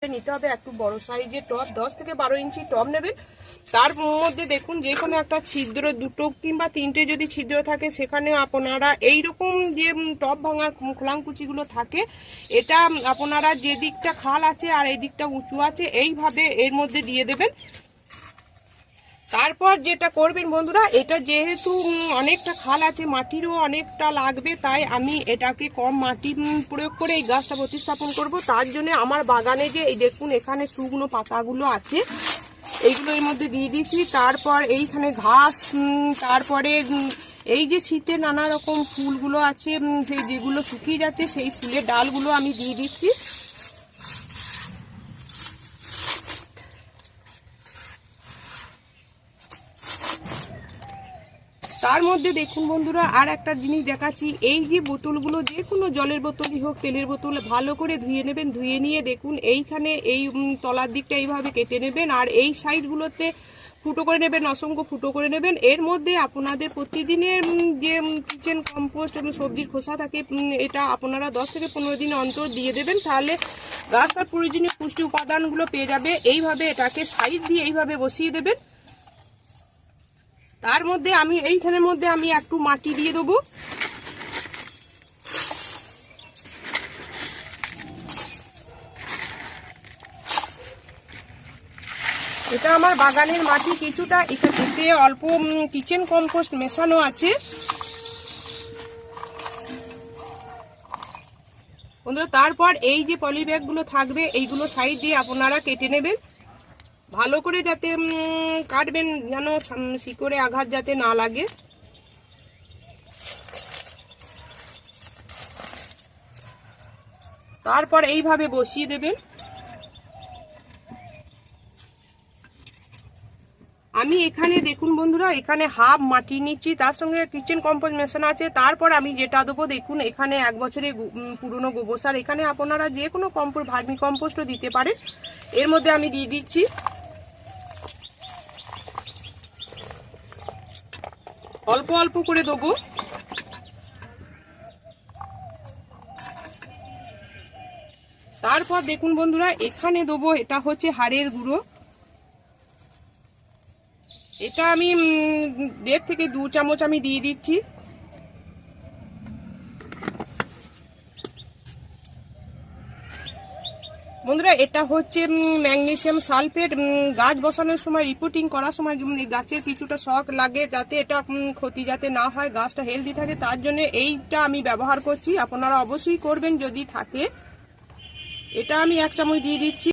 নিতে হবে একটু বড় সাইজের টব, 10 থেকে 12 ইঞ্চি টব নেবেন। তার মধ্যে দেখুন যে কোনো একটা ছিদ্র, 2 কিংবা 3টে যদি ছিদ্র থাকে সেখানে আপনারা এইরকম যে টব ভাঙার খোলাঙ্কুচিগুলো থাকে, এটা আপনারা যে দিকটা খাল আছে আর এই দিকটা উঁচু আছে এইভাবে এর মধ্যে দিয়ে দেবেন। তারপর যেটা করবেন বন্ধুরা, এটা যেহেতু অনেকটা খাল আছে, মাটিরও অনেকটা লাগবে, তাই আমি এটাকে কম মাটি প্রয়োগ করে এই গাছটা প্রতিস্থাপন করব। তার জন্য আমার বাগানে যে এই দেখুন এখানে শুকনো পাতাগুলো আছে এইগুলো এর মধ্যে দিয়ে দিচ্ছি। তারপর এইখানে ঘাস, তারপরে এই যে শীতে নানা রকম ফুলগুলো আছে সেই যেগুলো শুকিয়ে যাচ্ছে সেই ফুলের ডালগুলো আমি দিয়ে দিচ্ছি। তার মধ্যে দেখুন বন্ধুরা আর একটা জিনিস দেখাচ্ছি, এই যে বোতলগুলো যে কোনো জলের বোতলই হোক তেলের বোতল ভালো করে ধুয়ে নেবেন। ধুয়ে নিয়ে দেখুন এইখানে এই তলার দিকটা এইভাবে কেটে নেবেন আর এই সাইডগুলোতে ফুটো করে নেবেন, অসংখ্য ফুটো করে নেবেন। এর মধ্যে আপনাদের প্রতিদিনের যে কিচেন কম্পোস্ট এবং সবজির খোসা থাকে এটা আপনারা 10 থেকে 15 দিন অন্তর দিয়ে দেবেন, তাহলে গাছ তার প্রয়োজনীয় পুষ্টি উপাদানগুলো পেয়ে যাবে। এইভাবে এটাকে সাইড দিয়ে এইভাবে বসিয়ে দেবেন। তার মধ্যে আমি এইখানের মধ্যে আমি একটু মাটি দিয়ে দেবো। এটা আমার বাগানের মাটি, কিছুটা এতে অল্প কিচেন কম্পোস্ট মেশানো আছে। বন্ধুরা তারপর এই যে পলি ব্যাগগুলো থাকবে এইগুলো সাইড দিয়ে আপনারা কেটে নেবেন, ভালো করে যাতে কাটবেন যেন শিকড়ে আঘাত যাতে না লাগে। তারপর এইভাবে বসিয়ে দেবেন। আমি এখানে দেখুন বন্ধুরা এখানে হাফ মাটি নিচ্ছি, তার সঙ্গে কিচেন কম্পোস্ট মেশানো আছে। তারপর আমি যেটা দেবো দেখুন এখানে 1 বছরের পুরনো গোবর সার, এখানে আপনারা যে কোনো কম্পোস্ট ভার্মি কম্পোস্টও দিতে পারেন। এর মধ্যে আমি দিয়ে দিচ্ছি, অল্প অল্প করে দেবো। তারপর দেখুন বন্ধুরা এখানে দেবো, এটা হচ্ছে হাড়ের গুঁড়ো, এটা আমি 1.5 থেকে 2 চামচ আমি দিয়ে দিচ্ছি। বন্ধুরা এটা হচ্ছে ম্যাগনেসিয়াম সালফেট, গাছ বসানোর সময় রিপোর্টিং করার সময় গাছের কিছুটা শক লাগে যাতে এটা ক্ষতি যাতে না হয়, গাছটা হেলদি থাকে, তার জন্য এইটা আমি ব্যবহার করছি। আপনারা অবশ্যই করবেন যদি থাকে। এটা আমি 1 চামচ দিয়ে দিচ্ছি।